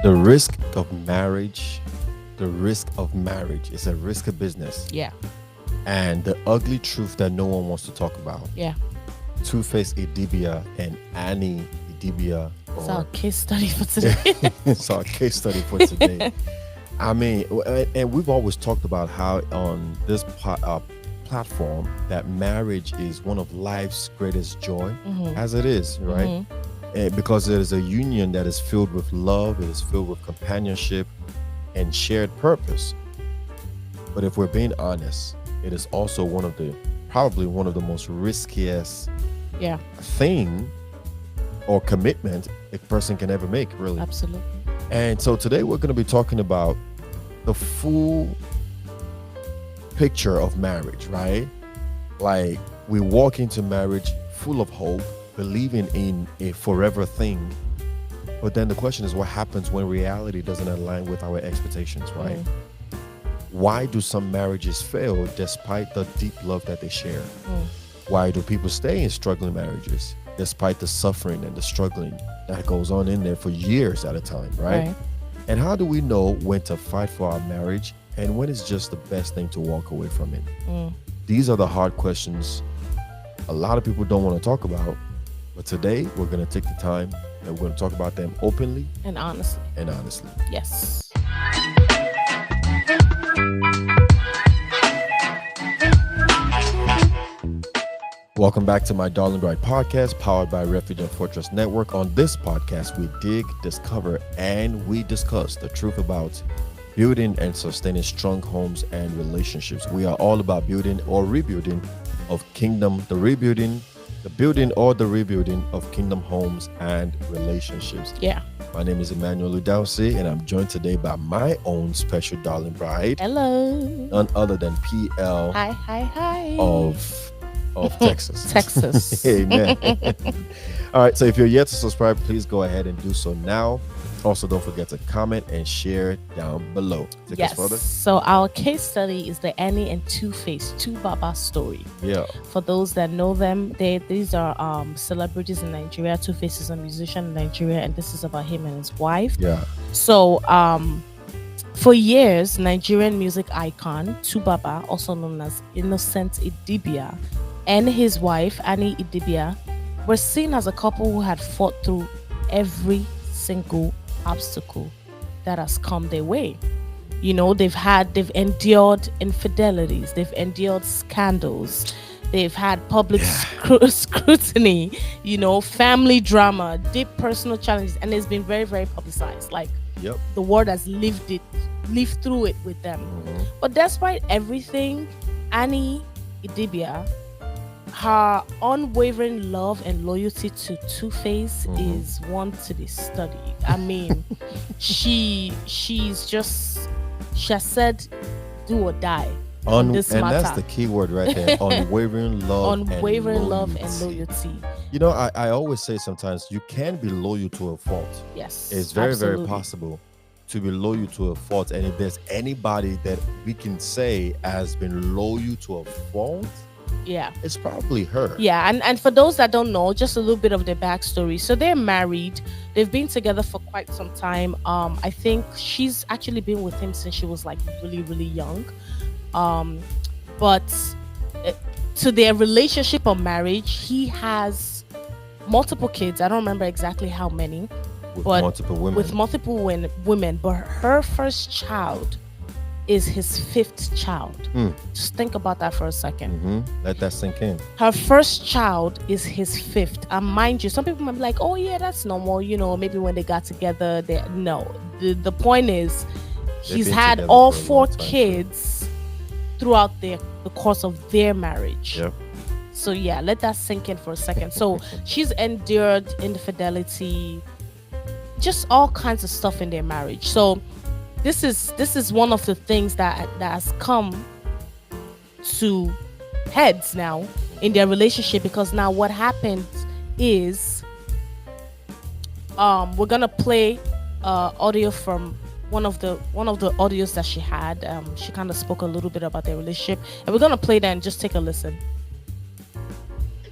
The risk of marriage, is a risky business. Yeah. And the ugly truth that no one wants to talk about. Yeah. Two-Face Idibia and Annie Idibia. It's our case study for today. It's our case study for today. I mean, and we've always talked about how on this platform that marriage is one of life's greatest joy, as it is, right? Because it is a union that is filled with love, it is filled with companionship and shared purpose. But if we're being honest, it is also probably one of the most riskiest thing or commitment a person can ever make, really. Absolutely. And so today we're going to be talking about the full picture of marriage, right? Like, we walk into marriage full of hope, believing in a forever thing. But then the question is, what happens when reality doesn't align with our expectations, right? Why do some marriages fail despite the deep love that they share? Why do people stay in struggling marriages despite the suffering and the struggling that goes on in there for years at a time, right? And how do we know when to fight for our marriage and when it's just the best thing to walk away from it? These are the hard questions a lot of people don't want to talk about, but today we're going to take the time and we're going to talk about them openly and honestly. Yes. Welcome back to my Darling Bride podcast, powered by Refuge and Fortress Network. On this podcast, we dig, discover, and we discuss the truth about building and sustaining strong homes and relationships. We are all about building or rebuilding of kingdom, the building or the rebuilding of kingdom homes and relationships. Yeah. My name is Emmanuel Oludahunsi, and I'm joined today by my own special darling bride. Hello. None other than PL. Hi. Of Texas. Texas. Amen. All right, so if you're yet to subscribe, please go ahead and do so now. Also, don't forget to comment and share down below. Take us further. So our case study is the Annie and Two-Face, Two Baba story. Yeah. For those that know them, these are celebrities in Nigeria. Two-Face is a musician in Nigeria, and this is about him and his wife. Yeah. So for years, Nigerian music icon Two Baba, also known as Innocent Idibia, and his wife Annie Idibia were seen as a couple who had fought through every single obstacle that has come their way. You know, they've endured infidelities, they've endured scandals, they've had public scrutiny, you know, family drama, deep personal challenges, and it's been very, very publicized. Like, the world has lived through it with them. But despite everything, Annie Idibia, her unwavering love and loyalty to Two-Face is one to be studied. I mean, she has said do or die on this matter. And that's the key word right there. Unwavering love and loyalty. You know, I always say sometimes you can be loyal to a fault. Yes. It's very, very possible to be loyal to a fault. And if there's anybody that we can say has been loyal to a fault, it's probably her. And for those that don't know, just a little bit of their backstory. So they're married, they've been together for quite some time. I think she's actually been with him since she was like really, really young. But to their relationship or marriage, he has multiple kids. I don't remember exactly how many, with multiple women. But her first child is his fifth child. Just think about that for a second. Let that sink in. Her first child is his fifth. And mind you, some people might be like, oh yeah, that's normal. You know, maybe when they got together, the point is he's had all 4 kids throughout the course of their marriage. So let that sink in for a second. So she's endured infidelity, just all kinds of stuff in their marriage. So this is one of the things that has come to heads now in their relationship, because now what happened is we're gonna play audio from one of the audios that she had. She kind of spoke a little bit about their relationship, and we're gonna play that and just take a listen.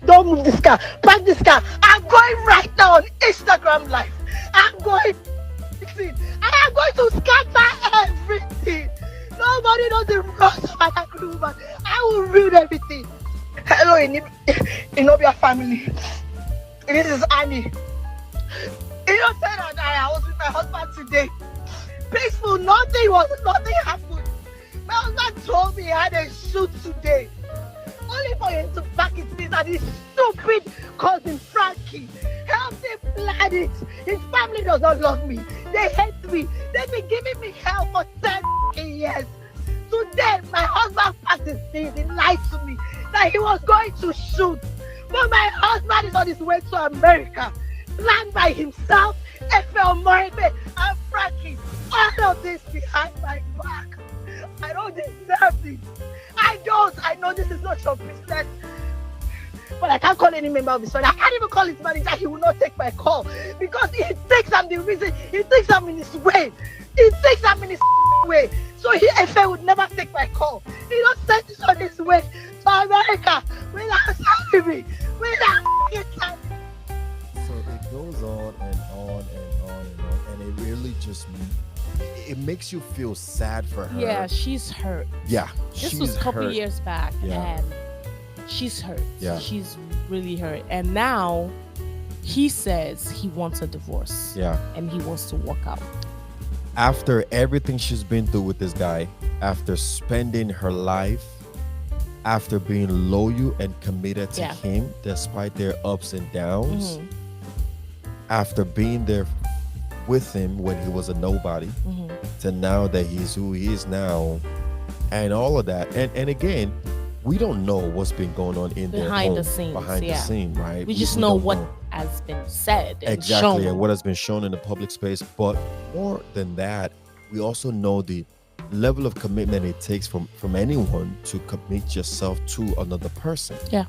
Don't move this car. Park this car. I'm going right now on Instagram Live. I'm going. everything. I am going to scatter everything. Nobody knows the rest of my woman. I will ruin everything. Hello, Inobia family. This is Annie. You know, said that I was with my husband today. Peaceful, nothing happened. My husband told me he had a shoot today. Only for him to pack his things and his stupid cousin Frankie helped him plan it. His family does not love me. They hate me. They've been giving me hell for 10 years. Today, my husband packed his things. He lied to me that he was going to shoot. But my husband is on his way to America. Planned by himself, F.L. Morebe, and Frankie. All of this behind my back. I don't deserve this. I don't. I know this is not your business. But I can't call any member of his family. I can't even call his manager. He will not take my call. Because he thinks I'm the reason. He thinks I'm in his way. He thinks I'm in his way. So he FA would never take my call. He don't send this on his way to America without telling me. Without telling me. So it goes on and on and on and on. And it really just... it makes you feel sad for her. Yeah, she's hurt. Yeah, This was a couple years back, Yeah. and she's hurt. Yeah. She's really hurt. And now he says he wants a divorce. Yeah. And he wants to walk out. After everything she's been through with this guy, after spending her life, after being loyal and committed to him despite their ups and downs, after being there with him when he was a nobody, to now that he's who he is now, and all of that. And again, we don't know what's been going on in their home, the scenes, behind the scene, right? We just know what has been said and exactly, shown. and what has been shown in the public space. But more than that, we also know the level of commitment it takes from anyone to commit yourself to another person. Yeah.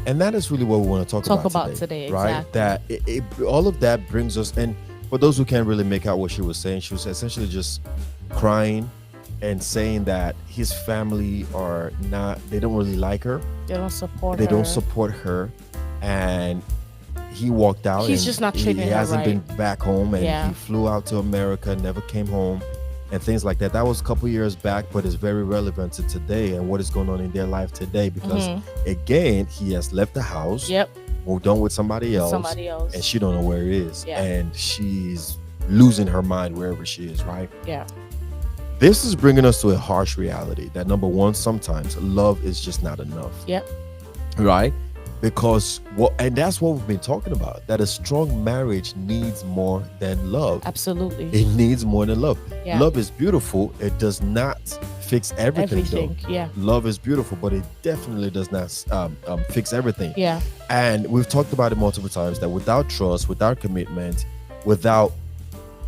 And that is really what we want to talk about today, right? Exactly. That all of that brings us, and for those who can't really make out what she was essentially just crying and saying that his family they don't really like her. They don't support her. They don't support her. And he walked out. He's just not treating her right. He hasn't been back home, and he flew out to America, never came home, and things like that. That was a couple years back, but it's very relevant to today and what is going on in their life today, because again, he has left the house. Moved on with somebody else, and she don't know where he is, and she's losing her mind wherever she is, right? This is bringing us to a harsh reality that, number one, sometimes love is just not enough. Right? Because and that's what we've been talking about, that a strong marriage needs more than love. Absolutely. It needs more than love. Love is beautiful. It does not fix everything. Though. Love is beautiful, but it definitely does not fix everything. And we've talked about it multiple times, that without trust, without commitment, without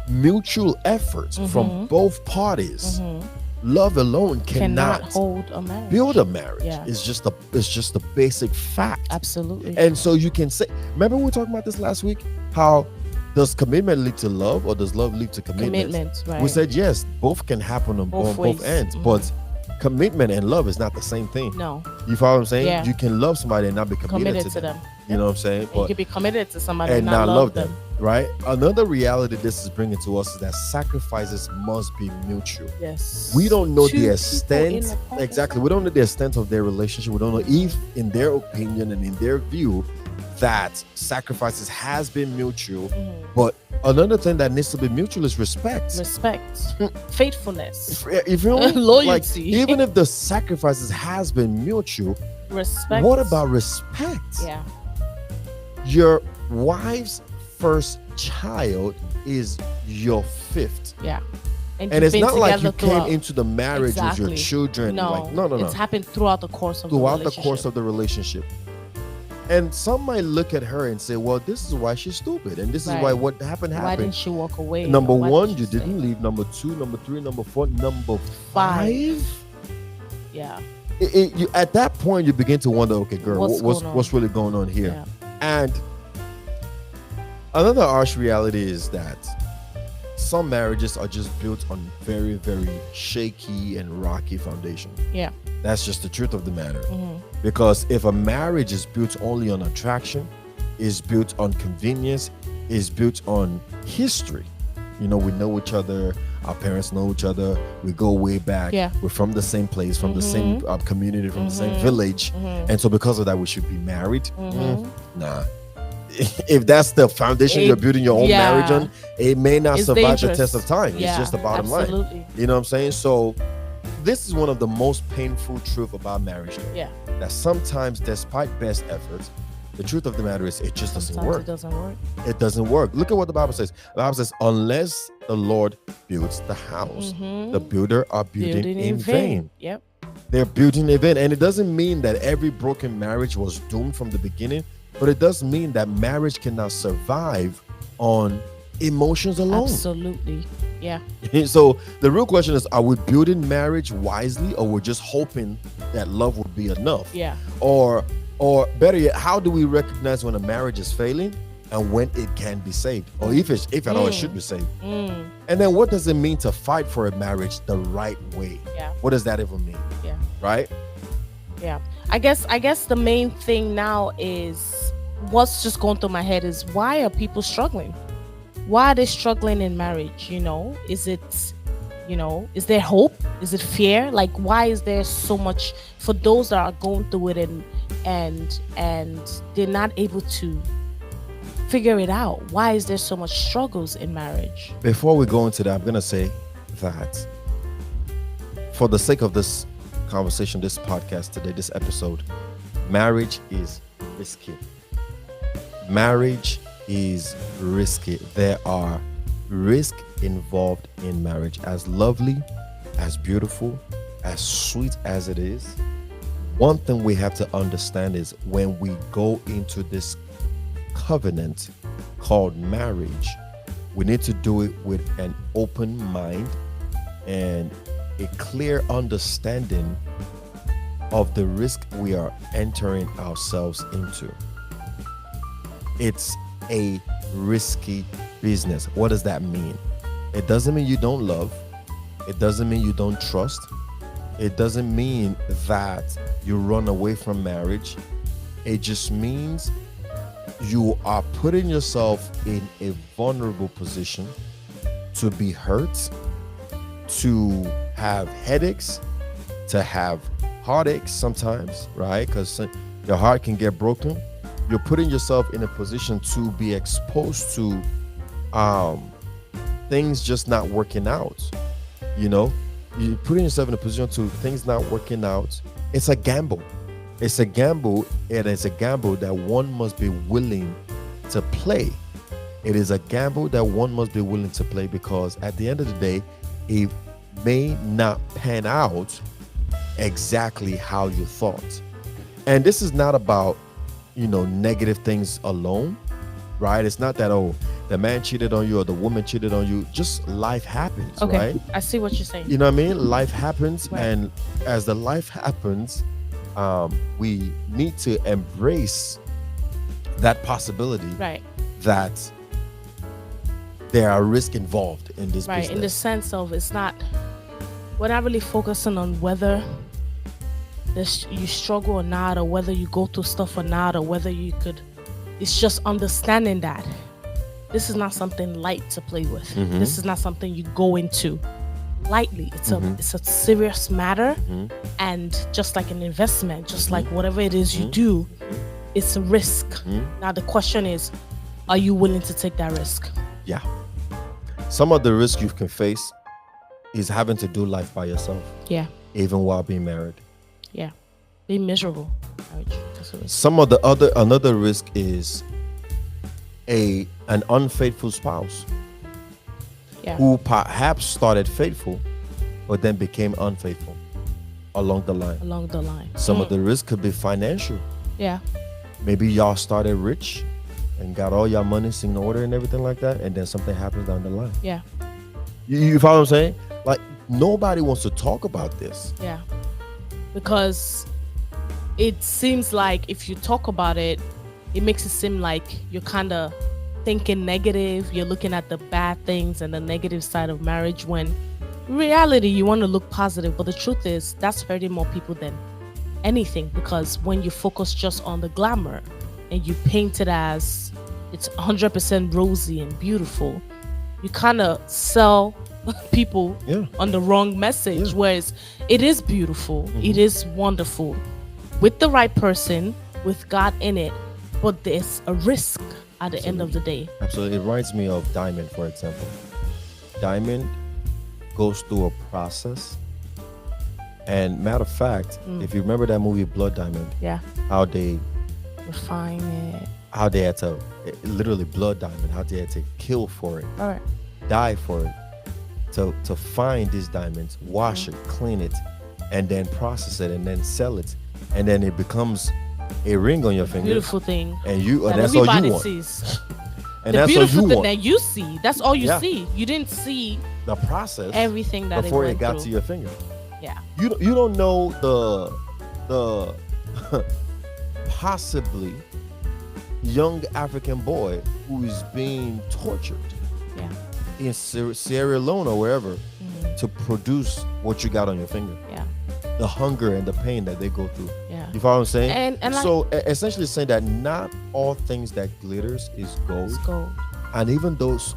mutual efforts from both parties, love alone cannot hold a marriage. Build a marriage. It's just a basic fact. Absolutely. And so you can say, remember we were talking about this last week, how does commitment lead to love, or does love lead to commitment? Right. We said yes, both can happen on both ends, but commitment and love is not the same thing. No. You follow what I'm saying? You can love somebody and not be committed to them. You know what I'm saying? But you can be committed to somebody and not love them. Right? Mm-hmm. Another reality this is bringing to us is that sacrifices must be mutual. Yes. We don't know the extent. Exactly. We don't know the extent of their relationship. We don't know if, in their opinion and in their view, that sacrifices has been mutual. But another thing that needs to be mutual is respect. Faithfulness. If you loyalty. Like, even if the sacrifices has been mutual, respect. What about respect? Yeah. Your wife's first child is your fifth. Yeah. And it's not like you came into the marriage with your children. No. No. It's happened throughout the course of the relationship. And some might look at her and say, well, this is why she's stupid. And this is why what happened. Why didn't she walk away? Number one, you didn't leave. Number two, number three, number four, number five. Yeah. You, at that point, you begin to wonder, okay, girl, what's really going on here? Yeah. And another harsh reality is that some marriages are just built on very, very shaky and rocky foundation. Yeah. That's just the truth of the matter. Because if a marriage is built only on attraction, is built on convenience, is built on history, we know each other, our parents know each other, we go way back, Yeah. we're from the same place, from the same community, from the same village, and so because of that we should be married. Nah. If that's the foundation you're building your own marriage on, it may not It's survive dangerous. the test of time. It's just the bottom line. You know what I'm saying? So this is one of the most painful truth about marriage, though. Yeah. That sometimes, despite best efforts, the truth of the matter is it just doesn't work. It doesn't work. It doesn't work. Look at what the Bible says. The Bible says, unless the Lord builds the house, the builder are building in vain. Yep. They're building in vain. And it doesn't mean that every broken marriage was doomed from the beginning, but it does mean that marriage cannot survive on emotions alone. Absolutely. Yeah. So the real question is, are we building marriage wisely, or we're just hoping that love will be enough? Yeah. Or better yet, how do we recognize when a marriage is failing and when it can be saved, or if at all it should be saved? And then what does it mean to fight for a marriage the right way? Yeah. What does that even mean? Yeah. Right? Yeah. I guess the main thing now is, what's just going through my head is, why are people struggling? Why are they struggling in marriage? Is it, is there hope? Is it fear? Like, why is there so much for those that are going through it and they're not able to figure it out? Why is there so much struggles in marriage? Before we go into that, I'm going to say that for the sake of this conversation, this podcast today, this episode, marriage is risky. Marriage is risky. There are risks involved in marriage. As lovely, as beautiful, as sweet as it is, one thing we have to understand is when we go into this covenant called marriage, we need to do it with an open mind and a clear understanding of the risk we are entering ourselves into. It's a risky business. What does that mean? It doesn't mean you don't love. It doesn't mean you don't trust. It doesn't mean that you run away from marriage. It just means you are putting yourself in a vulnerable position to be hurt, to have headaches, to have heartaches sometimes, right? Because your heart can get broken. You're putting yourself in a position to be exposed to things just not working out. You're putting yourself in a position to things not working out. It's a gamble. It's a gamble, and it's a gamble that one must be willing to play. It is a gamble that one must be willing to play, because at the end of the day, it may not pan out exactly how you thought. And this is not about negative things alone, right? It's not that, the man cheated on you or the woman cheated on you. Just life happens, Okay, right? I see what you're saying. You know what I mean? Life happens, Right. and as the life happens, we need to embrace that possibility, Right. that there are risks involved in this Right. business. In the sense of, we're not really focusing on whether you struggle or not, or whether you go through stuff or not, or whether you could. It's just understanding that this is not something light to play with. This is not something you go into lightly. It's a serious matter, and just like an investment, just like whatever it is you do, it's a risk. Now the question is, are you willing to take that risk? Yeah. Some of the risks you can face is having to do life by yourself, Yeah. even while being married. Yeah. Be miserable. That's a risk. Some of another risk is an unfaithful spouse, Yeah. who perhaps started faithful but then became unfaithful along the line. Along the line. Some of the risk could be financial. Yeah. Maybe y'all started rich and got all your money in order and everything like that, and then something happens down the line. Yeah. You follow what I'm saying? Like, nobody wants to talk about this. Yeah. Because it seems like if you talk about it, it makes it seem like you're kind of thinking negative. You're looking at the bad things and the negative side of marriage, when in reality you want to look positive. But the truth is, that's hurting more people than anything, because when you focus just on the glamour and you paint it as it's 100% rosy and beautiful, you kind of sell people Yeah. on the wrong message. Yeah. Whereas it is beautiful, it is wonderful with the right person, with God in it, but there's a risk at the end of the day. Absolutely. It reminds me of Diamond, for example. Diamond goes through a process. And matter of fact, if you remember that movie Blood Diamond, Yeah, how they refine it. had to literally Blood Diamond, how they had to kill for it, All right. die for it, to find these diamonds, wash it, clean it, and then process it and then sell it, and then it becomes a ring on your finger. Beautiful thing. And that that's all everybody you want. sees. And The that's all beautiful you thing want. that you see. That's all you Yeah. see. You didn't see The process everything that before it it went got through. to your finger. Yeah. You don't know the possibly young African boy who is being tortured Yeah. in Sierra Leone or wherever to produce what you got on your finger. Yeah. The hunger and the pain that they go through. Yeah. You follow what I'm saying? And so essentially saying that not all things that glitters is gold, let's go. and even those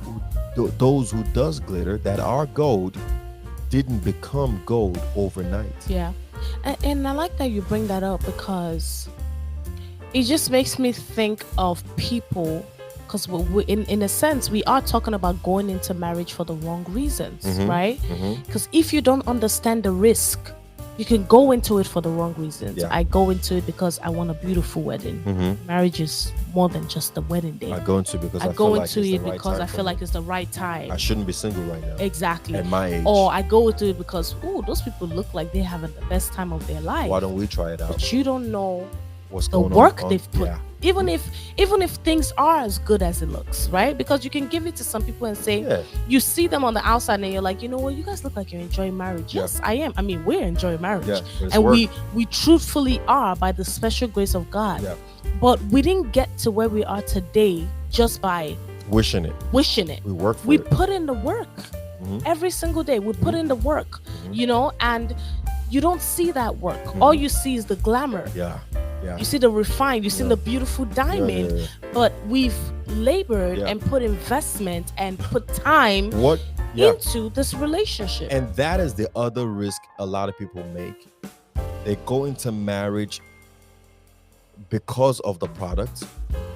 who does glitter that are gold didn't become gold overnight. Yeah. And I like that you bring that up, because it just makes me think of people, because in a sense we are talking about going into marriage for the wrong reasons, right? Because if you don't understand the risk, you can go into it for the wrong reasons. Yeah. I go into it because I want a beautiful wedding. Marriage is more than just the wedding day. I go into it because I go feel like into it's the it right because time I for feel me. like it's the right time. I shouldn't be single right now. Exactly. At my age. Or I go into it because, oh, those people look like they're having the best time of their life. Why don't we try it out? But you don't know What's the going work on? they've put. Yeah. Even if things are as good as it looks, right? Because you can give it to some people and say, Yeah. you see them on the outside and you're like, you know what, you guys look like you're enjoying marriage. Yeah. Yes, I am. I mean, we're enjoying marriage. Yeah, it's And work. we truthfully are, by the special grace of God. Yeah. But we didn't get to where we are today just by Wishing it. wishing it. We work for We it. put in the work every single day. We put in the work, and you don't see that work. All you see is the glamour. Yeah. Yeah. You see the refined, you see the beautiful diamond, yeah. but we've labored Yeah. and put investment and put time What? Yeah. into this relationship. And that is the other risk a lot of people make. They go into marriage because of the product,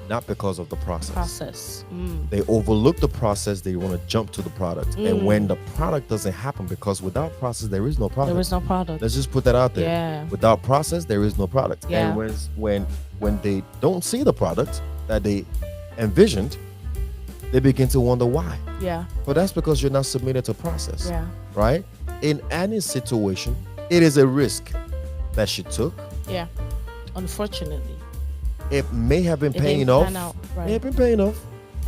not because of the process. They overlook the process. They want to jump to the product. And when the product doesn't happen, because without process, there is no product. There is no product. Let's just put that out there. Yeah. Without process, there is no product. Yeah. And when they don't see the product that they envisioned, they begin to wonder why. Yeah. But that's because you're not submitted to process. Yeah. Right? In any situation, it is a risk that she took. Yeah. Unfortunately. It may have been It paying didn't off. pan out, right. It may have been paying off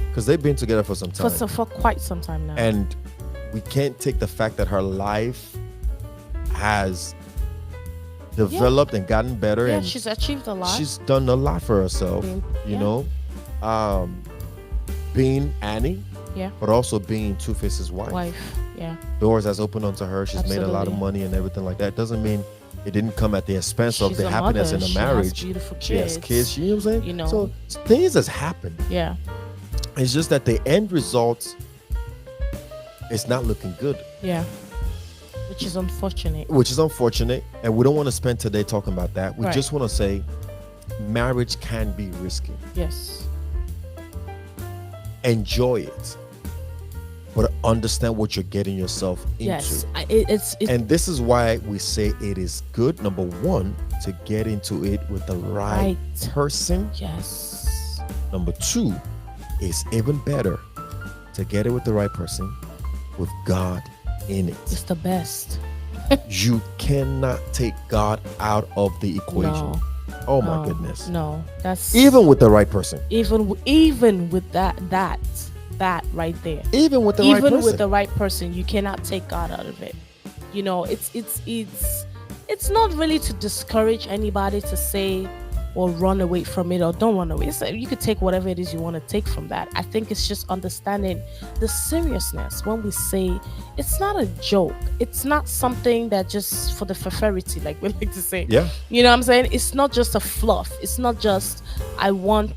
because they've been together for some time. For quite some time now. And we can't take the fact that her life has developed and gotten better, yeah, and she's achieved a lot. she's done a lot for herself. Yeah. Being Annie, Yeah. but also being Two-Face's wife. Yeah. Doors has opened onto her. She's made a lot of Absolutely. money and everything like that. Doesn't mean it didn't come at the expense of She's the a happiness mother. in a She has marriage. beautiful She has kids. kids. You know what I'm saying? You know. So things has happened. Yeah. It's just that the end result is not looking good, Yeah. Which is unfortunate. which is unfortunate. And we don't want to spend today talking about that. We Right. just want to say marriage can be risky. Yes. Enjoy it, but understand what you're getting yourself into. Yes. It's And this is why we say it is good, number one, to get into it with the right Right. person. yes. Number two, it's even better to get it with the right person with God in it. It's the best. You cannot take God out of the equation. No. Oh my No, goodness. No. That's Even with the right person. even with that right there. Even with the right Even person. with the right person, you cannot take God out of it. You know, it's not really to discourage anybody to say or run away from it or don't run away. You could take whatever it is you want to take from that. I think it's just understanding the seriousness when we say it's not a joke. It's not something that just for the fafarity, like we like to say. Yeah. You know what I'm saying? It's not just a fluff. It's not just I want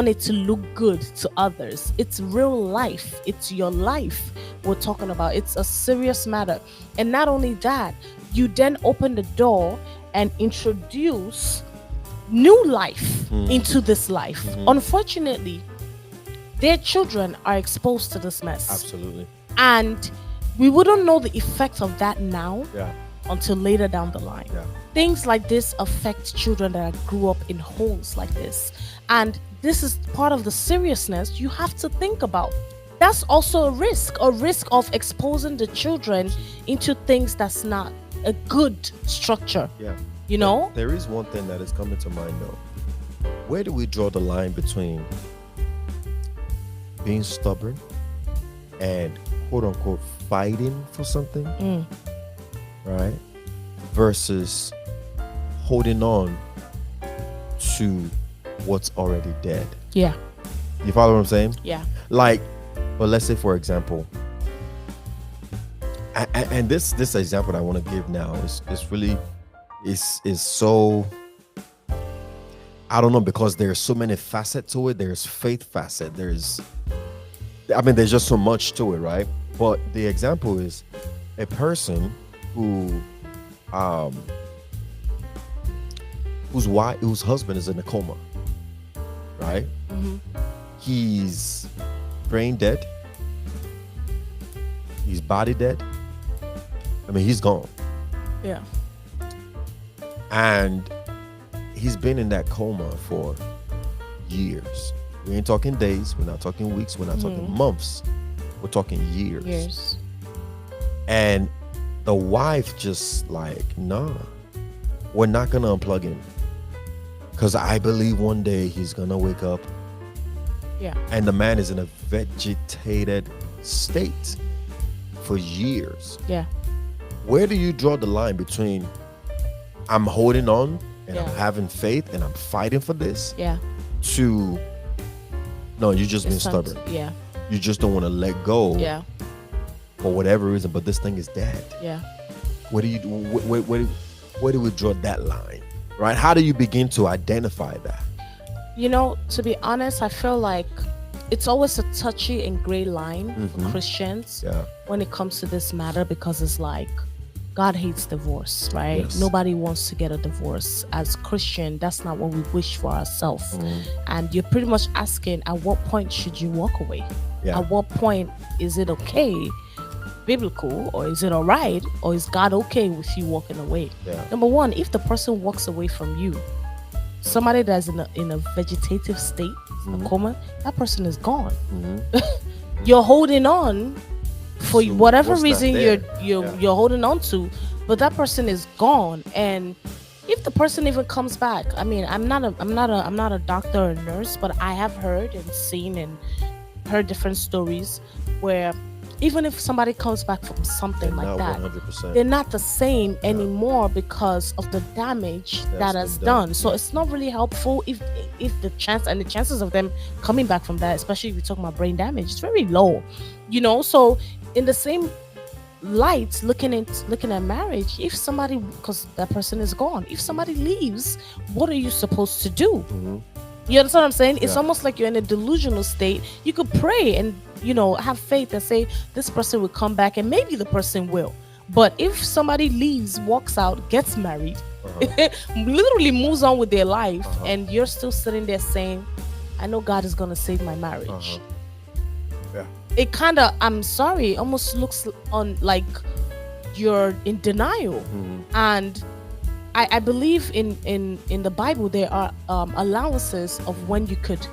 it to look good to others. It's real life. It's your life we're talking about. It's a serious matter. And not only that, you then open the door and introduce new life into this life. Unfortunately, their children are exposed to this mess. Absolutely. And we wouldn't know the effect of that now Yeah. until later down the line. Yeah. Things like this affect children that grew up in homes like this. And this is part of the seriousness you have to think about. That's also a risk of exposing the children into things that's not a good structure. Yeah. You know? There is one thing that is coming to mind though. Where do we draw the line between being stubborn and quote unquote fighting for something, right? Versus holding on to what's already dead. Yeah. You follow what I'm saying? Yeah. Like, but let's say for example, and this example that I want to give now is really is so, I don't know, because there's so many facets to it. There's faith facet. There's just so much to it, right? But the example is a person whose husband is in a coma, right? He's brain dead. He's body dead. I mean, he's gone. Yeah. And he's been in that coma for years. We ain't talking days. We're not talking weeks. We're not talking months. We're talking years. Years. And the wife just like, nah, we're not going to unplug him. Because I believe one day he's going to wake up. Yeah. And the man is in a vegetated state for years. Yeah. Where do you draw the line between I'm holding on and Yeah. I'm having faith and I'm fighting for this Yeah. to, no, you're just being stubborn. Yeah. You just don't want to let go Yeah. for whatever reason, but this thing is dead. Yeah. Where do we draw that line, right? How do you begin to identify that? You know, to be honest, I feel like it's always a touchy and gray line for Christians Yeah. when it comes to this matter, because it's like God hates divorce, right? Yes. Nobody wants to get a divorce. As Christian, that's not what we wish for ourselves. And you're pretty much asking, at what point should you walk away? Yeah. At what point is it okay, biblical, or is it all right, or is God okay with you walking away? Yeah. Number one, if the person walks away from you, somebody that's in a vegetative state, a coma, that person is gone. You're holding on for So whatever what's that reason there? you're holding on to, but that person is gone. And if the person even comes back, I mean, I'm not a doctor or nurse, but I have heard and seen and heard different stories where even if somebody comes back from something They're like not that, 100%. they're not the same anymore because of the damage that has been done. done. So it's not really helpful if the chances of them coming back from that, especially if you're talking about brain damage, it's very low. You know, so in the same light, looking at marriage, if somebody, because that person is gone, if somebody leaves, what are you supposed to do? You understand what I'm saying? It's Yeah. almost like you're in a delusional state. You could pray and, you know, have faith and say this person will come back, and maybe the person will. But if somebody leaves, walks out, gets married, literally moves on with their life, and you're still sitting there saying, I know God is going to save my marriage. Yeah. It kind of, I'm sorry, almost looks on like you're in denial. And I believe in the Bible there are allowances of when you could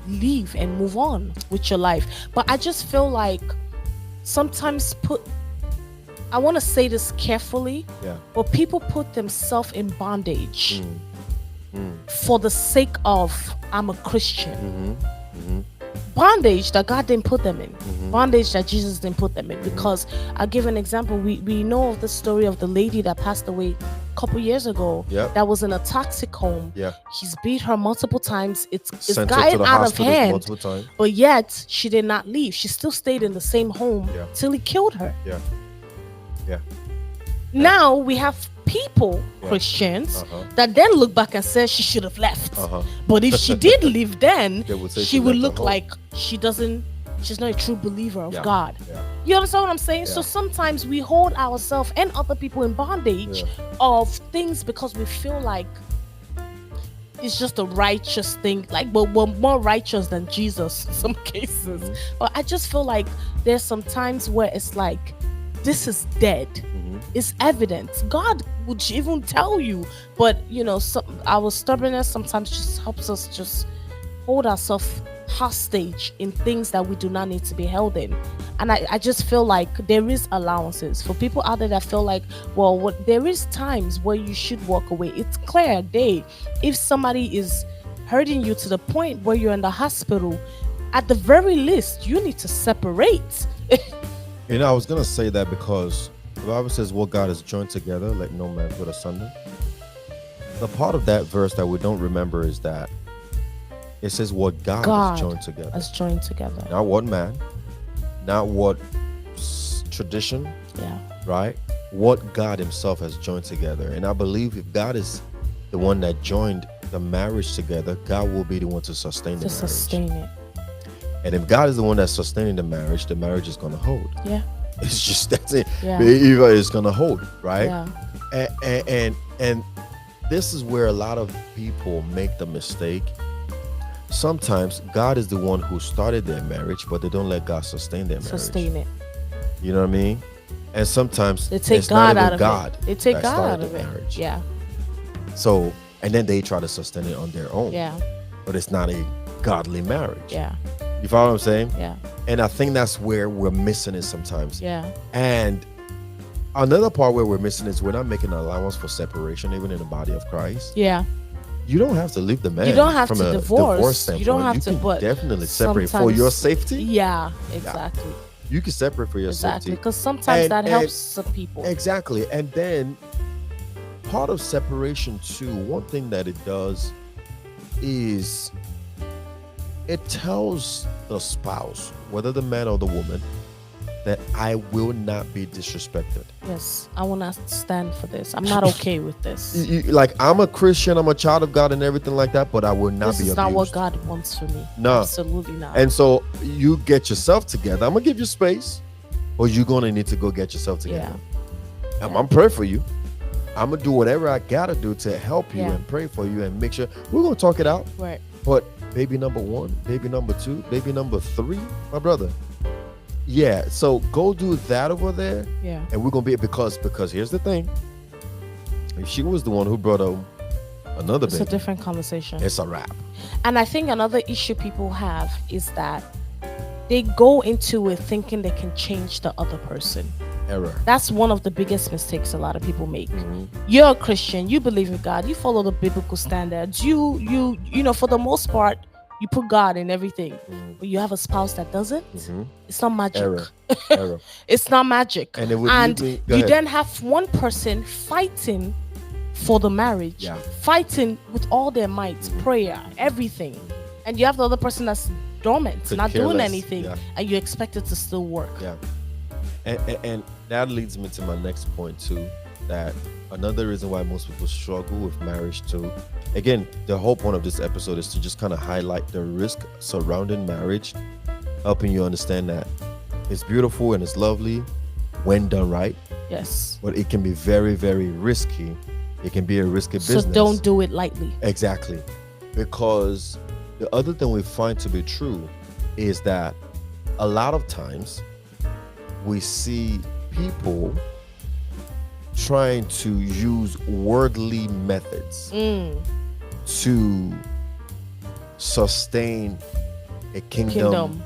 leave and move on with your life. But I just feel like sometimes I want to say this carefully, but people put themselves in bondage for the sake of I'm a Christian. Bondage that God didn't put them in, bondage that Jesus didn't put them in. Because I'll give an example. We know of the story of the lady that passed away a couple years ago. Yep. That was in a toxic home. Yeah. He's beat her multiple times. It's Sent her to gotten the out of hospital hand. multiple times. But yet she did not leave. She still stayed in the same home Yeah. till he killed her. Yeah. Yeah. Now we have people, Yeah. Christians, Uh-huh. that then look back and say she should have left. Uh-huh. But if she did leave, then They would say she would left look at home. like she's not a true believer of Yeah. God. Yeah. You understand what I'm saying? So Yeah. sometimes we hold ourselves and other people in bondage Yeah. of things because we feel like it's just a righteous thing. Like we're more righteous than Jesus in some cases. Mhm. But I just feel like there's some times where it's like, this is dead. Mhm. It's evident. God would even tell you, but our stubbornness sometimes just helps us just hold ourselves hostage in things that we do not need to be held in. And I just feel like there is allowances for people out there that feel like, well, there is times where you should walk away. It's clear day. If somebody is hurting you to the point where you're in the hospital, at the very least, you need to separate. I was gonna say that because the Bible says, "What God has joined together, let no man put asunder." The part of that verse that we don't remember is that it says, "What God has joined together." Has joined together. Not what man, not what tradition, Yeah. right? What God Himself has joined together. And I believe if God is the one that joined the marriage together, God will be the one to sustain the To marriage. sustain it. And if God is the one that's sustaining the marriage is going to hold. Yeah. It's just that's it. Yeah. It's going to hold, right? Yeah. And this is where a lot of people make the mistake. Sometimes God is the one who started their marriage, but they don't let God sustain their marriage. Sustain it. You know what I mean? And sometimes They take it's not God even out of God it. They take that God started out of the it. marriage. Yeah. So, and then they try to sustain it on their own. Yeah. But it's not a godly marriage. Yeah. You follow what I'm saying? Yeah. And I think that's where we're missing it sometimes. Yeah. And another part where we're missing is we're not making an allowance for separation, even in the body of Christ. Yeah. You don't have to leave the man. You don't have from to a divorce. standpoint. You don't have to, can but definitely separate for your sometimes- safety. Yeah. Exactly. You can separate for your Exactly. safety. Because sometimes And- that and- helps some people. Exactly. And then part of separation too, one thing that it does is it tells the spouse, whether the man or the woman, that I will not be disrespected. Yes. I will not stand for this. I'm not okay with this. Like, I'm a Christian, I'm a child of God and everything like that, but I will not This be is abused. not what God wants for me. No. Absolutely not. And so you get yourself together. I'm gonna give you space, but you're gonna need to go get yourself together. Yeah. I'm praying for you. I'm gonna do whatever I gotta do to help you Yeah. and pray for you and make sure we're gonna talk it out. Right. But baby number 1, baby number 2, baby number 3, my brother. Yeah, so go do that over there, Yeah. and we're gonna be because here's the thing. If she was the one who brought up another It's a baby, different conversation. it's a wrap. And I think another issue people have is that they go into it thinking they can change the other person. Error. That's one of the biggest mistakes a lot of people make. Mhm. You're a Christian, you believe in God, you follow the biblical standards. You know, for the most part, you put God in everything. Mhm. But you have a spouse that doesn't. Mhm. It's not magic. Error. Error. It's not magic. And it would And lead me- go you ahead. then have one person fighting for the marriage, Yeah. fighting with all their might, prayer, everything. And you have the other person that's dormant, Could not care doing less. anything, Yeah. and you expect it to still work. Yeah. And that leads me to my next point too, that another reason why most people struggle with marriage too. Again, the whole point of this episode is to just kind of highlight the risk surrounding marriage, helping you understand that it's beautiful and it's lovely when done right, Yes. but it can be very, very risky. It can be a risky So business. don't do it lightly. Exactly. Because the other thing we find to be true is that a lot of times we see people trying to use worldly methods to sustain a kingdom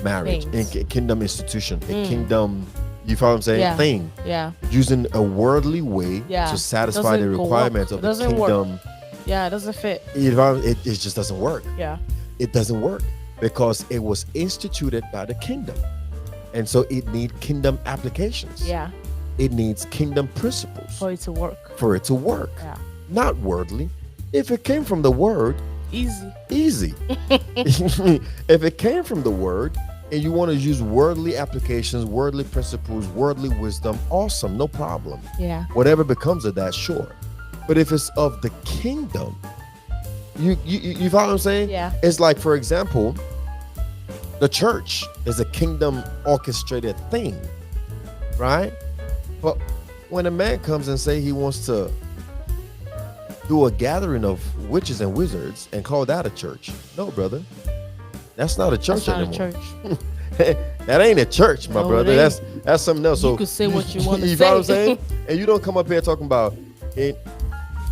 marriage, things. a kingdom institution, a kingdom, you follow what I'm saying? Yeah. Thing. Yeah. Using a worldly way Yeah. to satisfy the Doesn't go requirements up. of the Doesn't work. kingdom. Yeah, it doesn't fit. It just doesn't work. Yeah. It doesn't work because it was instituted by the kingdom, and so it needs kingdom applications. Yeah. It needs kingdom principles For it to work. for it to work. Yeah. Not worldly. If it came from the word, Easy. easy. If it came from the word, and you want to use worldly applications, worldly principles, worldly wisdom, awesome, no problem. Yeah. Whatever becomes of that, sure. But if it's of the kingdom, you follow what I'm saying? Yeah. It's like, for example, the church is a kingdom orchestrated thing, right? But when a man comes and say he wants to do a gathering of witches and wizards and call that a church, no, brother, that's not a church That's not anymore. a church. That ain't a church, my No, brother. it ain't. That's something else. You So could say what you want to you say. know what I'm saying? And you don't come up here talking about it.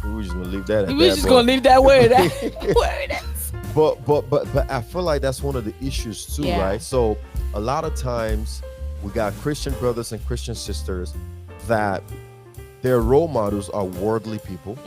We're just gonna leave that. We're just gonna leave that word. Where it is. But I feel like that's one of the issues too, Yeah. right? So a lot of times we got Christian brothers and Christian sisters that their role models are worldly people.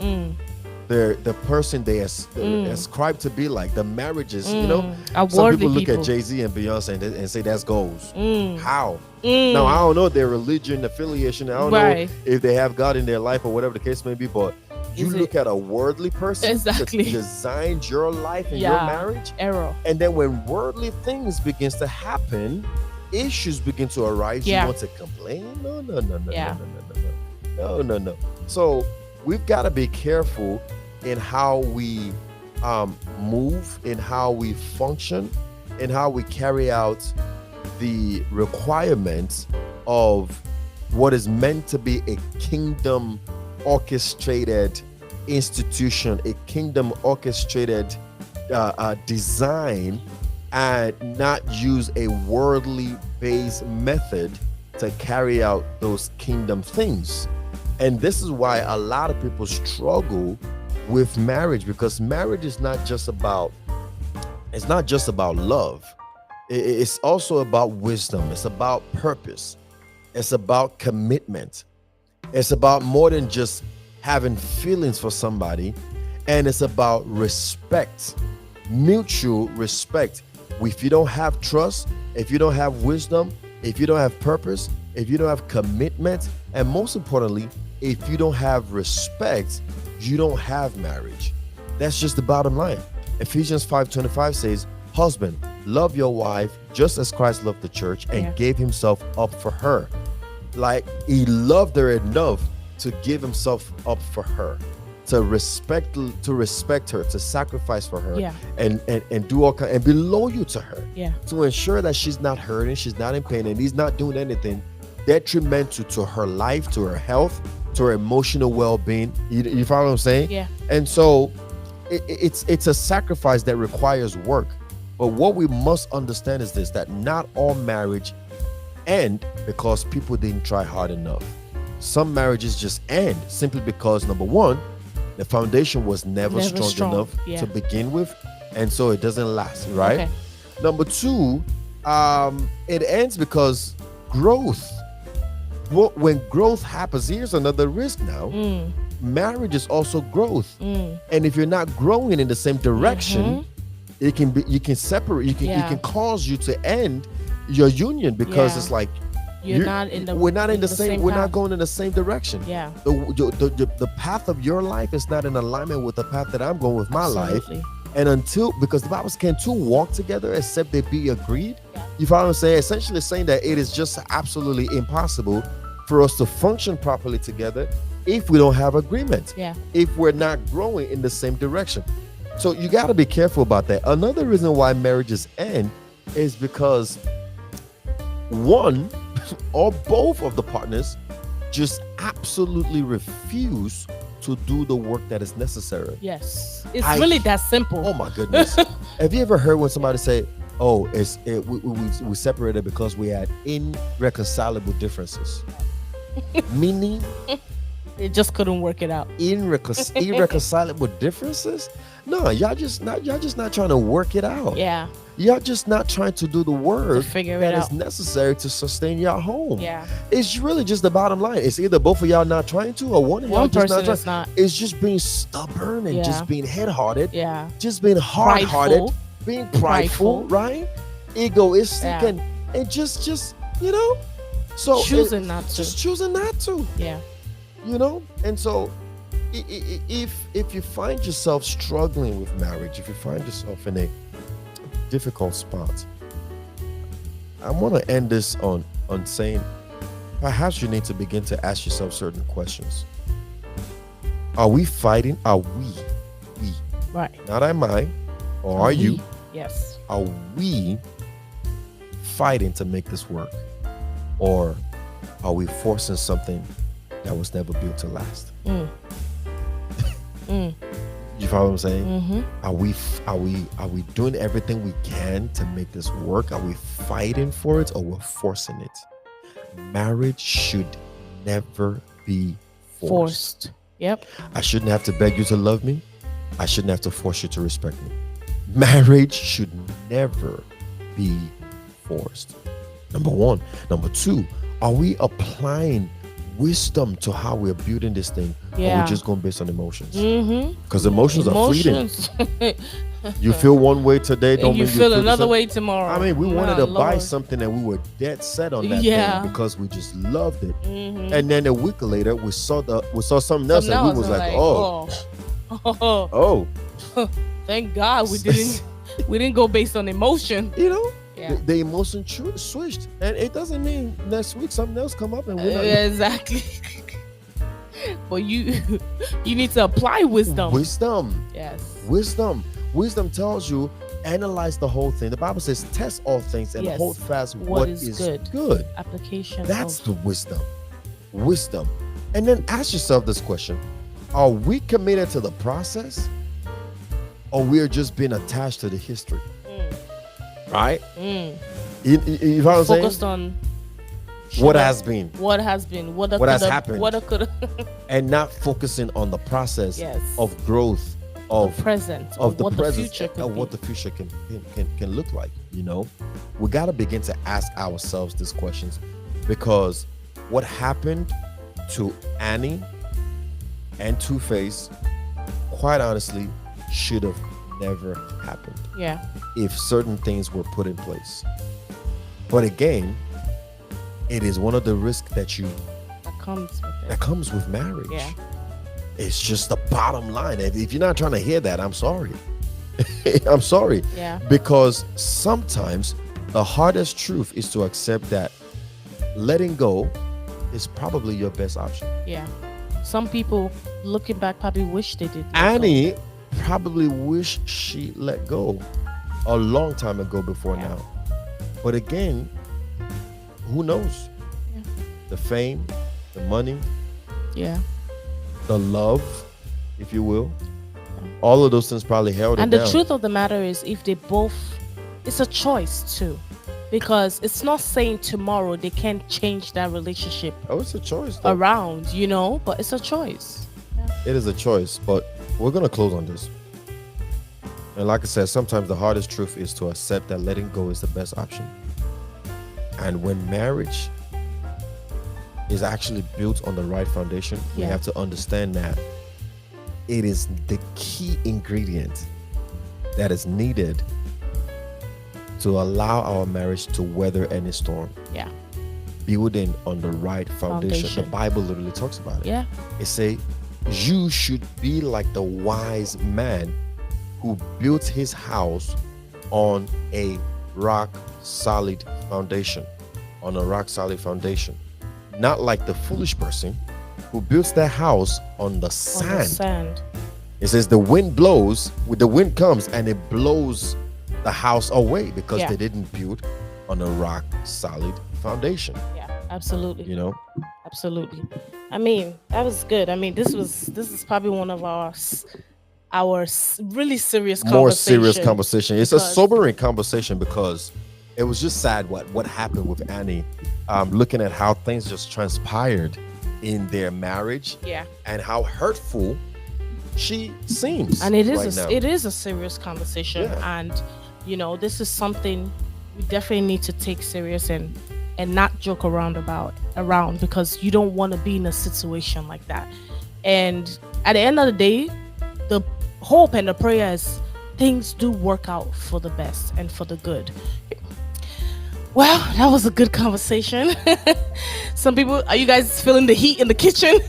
They're the person they ascribe to be like. The marriages, you know, Are some worldly people look at Jay-Z and Beyonce and say that's goals. Mm. How? Mm. Now, I don't know their religion, affiliation. I don't Right. know if they have God in their life or whatever the case may be, but you Is look at a worldly person Exactly. that designed your life and your Yeah. marriage, Error. and then when worldly things begins to happen, issues begin to arise. Yeah. You want to complain? No, no, no, no, Yeah. no, no, no, no, no. So we've got to be careful in how we move, in how we function, in how we carry out the requirements of what is meant to be a kingdom orchestrated institution, a kingdom orchestrated design, and not use a worldly based method to carry out those kingdom things. And this is why a lot of people struggle with marriage, because marriage is not just about love. It's also about wisdom. It's about purpose. It's about commitment. It's about more than just having feelings for somebody, and it's about respect, mutual respect. If you don't have trust, if you don't have wisdom, if you don't have purpose, if you don't have commitment, and most importantly, if you don't have respect, you don't have marriage. That's just the bottom line. Ephesians 5:25 says, husband, love your wife just as Christ loved the church and gave himself up for her. Like, he loved her enough to give himself up for her, to respect her, to sacrifice for her, and do all kind, and be loyal to her, to ensure that she's not hurting, she's not in pain, and he's not doing anything detrimental to her life, to her health, to her emotional well-being. You follow what I'm saying? Yeah. And so it's a sacrifice that requires work. But what we must understand is this, that not all marriage end because people didn't try hard enough. Some marriages just end simply because, number one, the foundation was never strong enough to begin with, and so it doesn't last, right? Okay. Number two, it ends because growth. When growth happens, here's another risk now. Marriage is also growth, and if you're not growing in the same direction, it can separate. It can cause you to end your union because it's like we're not going in the same direction. Yeah. The path of your life is not in alignment with the path that I'm going with my life. And because the Bible says, can two walk together except they be agreed? You follow what I'm saying? Essentially saying that it is just absolutely impossible for us to function properly together if we don't have agreement. If we're not growing in the same direction. So you got to be careful about that. Another reason why marriages end is because one or both of the partners just absolutely refuse to do the work that is necessary. Yes. It's really that simple. Oh my goodness. Have you ever heard when somebody say, oh, we separated because we had irreconcilable differation? Meaning it just couldn't work it out. Irreconcilable differences? No, y'all just not trying to work it out. Yeah. Y'all just not trying to do the work that is out. necessary to sustain your home. Yeah. It's really just the bottom line. It's either both of y'all not trying to, or one of y'all just not trying. Is not. It's just being stubborn and just being head-hearted. Yeah. Just being hard-hearted, being prideful, right? Egoistic, and just so choosing not to. Just choosing not to. Yeah. And so if you find yourself struggling with marriage, if you find yourself in a difficult spot, I want to end this on saying perhaps you need to begin to ask yourself certain questions. Are we fighting? Are we, Right. not am I, or are you? Yes. Are we fighting to make this work? Or are we forcing something that was never built to last? You follow what I'm saying? Mm-hmm. Are we doing everything we can to make this work? Are we fighting for it, or we're forcing it? Marriage should never be forced. Yep. I shouldn't have to beg you to love me. I shouldn't have to force you to respect me. Marriage should never be forced. Number one. Number two, are we applying wisdom to how we're building this thing? Or Yeah. we're just going based on emotions? Mm-hmm. Because emotions are fleeting. You feel one way today, don't and you mean feel the another same. way tomorrow. I mean, we wanted to buy Lord. something and we were dead set on that Yeah. thing because we just loved it. Mhm. And then a week later, we saw something else, and we was like, oh, thank God we didn't go based on emotion. you know, Yeah. the emotion switched, and it doesn't mean next week something else come up and we're not. Exactly. But you need to apply wisdom. Wisdom. Wisdom tells you analyze the whole thing. The Bible says test all things and Yes. hold fast what is good. Application. That's of, the wisdom. And then ask yourself this question: are we committed to the process, or we're just being attached to the history? Right? You know what I'm saying? focused on What has been, what has happened, what could, and not focusing on the process yes, of growth, of present, of the what present, the future could of be. what the future can look like. You know, we got to begin to ask ourselves these questions, because what happened to Annie and Two-Face, quite honestly, should have never happened Yeah. if certain things were put in place. But again, it is one of the risks that comes with marriage. Yeah. It's just the bottom line. If you're not trying to hear that, I'm sorry. I'm sorry. Yeah. Because sometimes the hardest truth is to accept that letting go is probably your best option. Yeah. Some people looking back probably wish they did. let go. Annie probably wish she let go a long time ago before Yeah. now. But again, who knows? Yeah. The fame, the money, Yeah. the love, if you will, all of those things probably held And it the down. truth of the matter is, if they both, it's a choice too, because it's not saying tomorrow they can't change that relationship Oh, it's a choice, though. around, but it's a choice. It is a choice, but we're going to close on this. And like I said, sometimes the hardest truth is to accept that letting go is the best option. And when marriage is actually built on the right foundation, we Yeah. have to understand that it is the key ingredient that is needed to allow our marriage to weather any storm. Yeah. Building on the right foundation. Foundation. The Bible literally talks about it. Yeah. It say you should be like the wise man who built his house on a rock solid foundation. Not like the foolish person who builds their house on the On sand. the sand. It says the wind blows, the wind comes and it blows the house away because Yeah. they didn't build on a rock solid foundation. Yeah. Absolutely. You know, Absolutely. I mean, that was good. I mean, this is probably one of our really serious more serious conversation. conversation. It's a because- sobering conversation because it was just sad what happened with Annie. Looking at how things just transpired in their marriage Yeah. and how hurtful she seems. And it is right now. it is a serious conversation, Yeah. and this is something we definitely need to take serious and not joke around because you don't want to be in a situation like that. And at the end of the day, the hope and the prayer is things do work out for the best and for the good. Well, that was a good conversation. Some people, are you guys feeling the heat in the kitchen?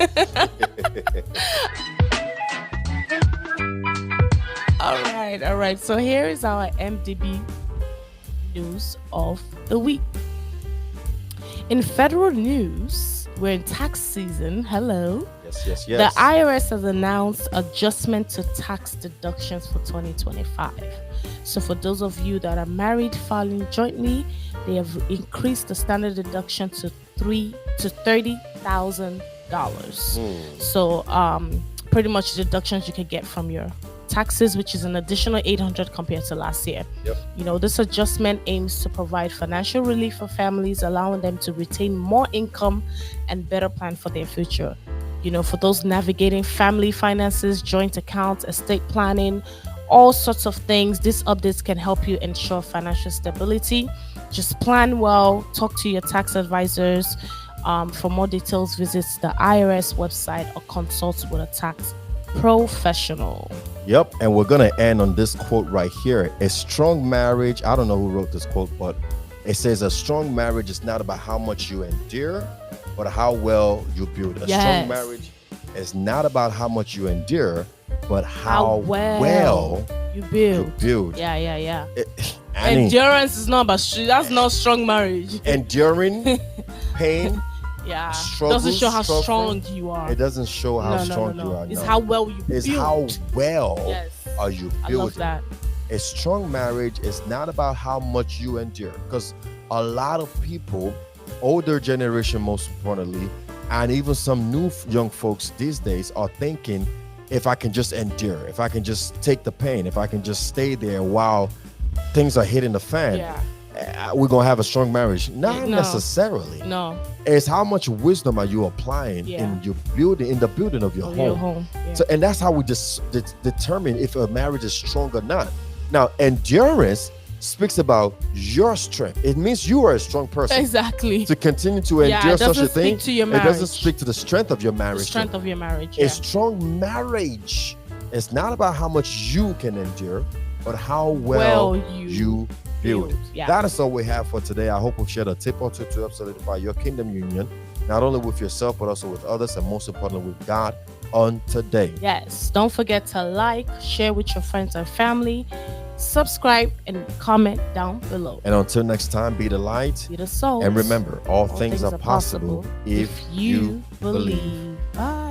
All right. So here is our MDB news of the week. In federal news, we're in tax season. Hello. Yes. The IRS has announced adjustment to tax deductions for 2025. So for those of you that are married filing jointly, they have increased the standard deduction to $30,000. So pretty much deductions you could get from your taxes, which is an additional $800 compared to last year. Yep. This adjustment aims to provide financial relief for families, allowing them to retain more income and better plan for their future. For those navigating family finances, joint accounts, estate planning, all sorts of things, these updates can help you ensure financial stability. Just plan well, talk to your tax advisors. For more details, visit the IRS website or consult with a tax professional. Yep, and we're gonna end on this quote right here. A strong marriage, I don't know who wrote this quote, but it says a strong marriage is not about how much you endure, but how well you build. A strong marriage is not about how much you endure, but how well you build. Yeah. Endurance is not about that's not strong marriage. Enduring pain. Yeah, struggles, doesn't show how strong you are. It doesn't show how strong you are. It's how well you build. It's how well are you building. I love that. A strong marriage is not about how much you endure, because a lot of people, older generation most importantly, and even some new young folks these days are thinking, if I can just endure, if I can just take the pain, if I can just stay there while things are hitting the fan, we're gonna have a strong marriage. Not necessarily. No. It's how much wisdom are you applying in your building, in the building of your home. So, and that's how we just determine if a marriage is strong or not. Now, endurance speaks about your strength. It means you are a strong person. Exactly. To continue to endure such a thing, it doesn't speak to the strength of your marriage. The strength of your marriage. A strong marriage is not about how much you can endure, but how well you build. That is all we have for today. I hope we've shared a tip or two to help solidify your kingdom union, not only with yourself, but also with others, and most importantly with God on today. Yes. Don't forget to like, share with your friends and family, subscribe, and comment down below. And until next time, be the light, be the salt, and remember, all things are possible if you believe. Bye.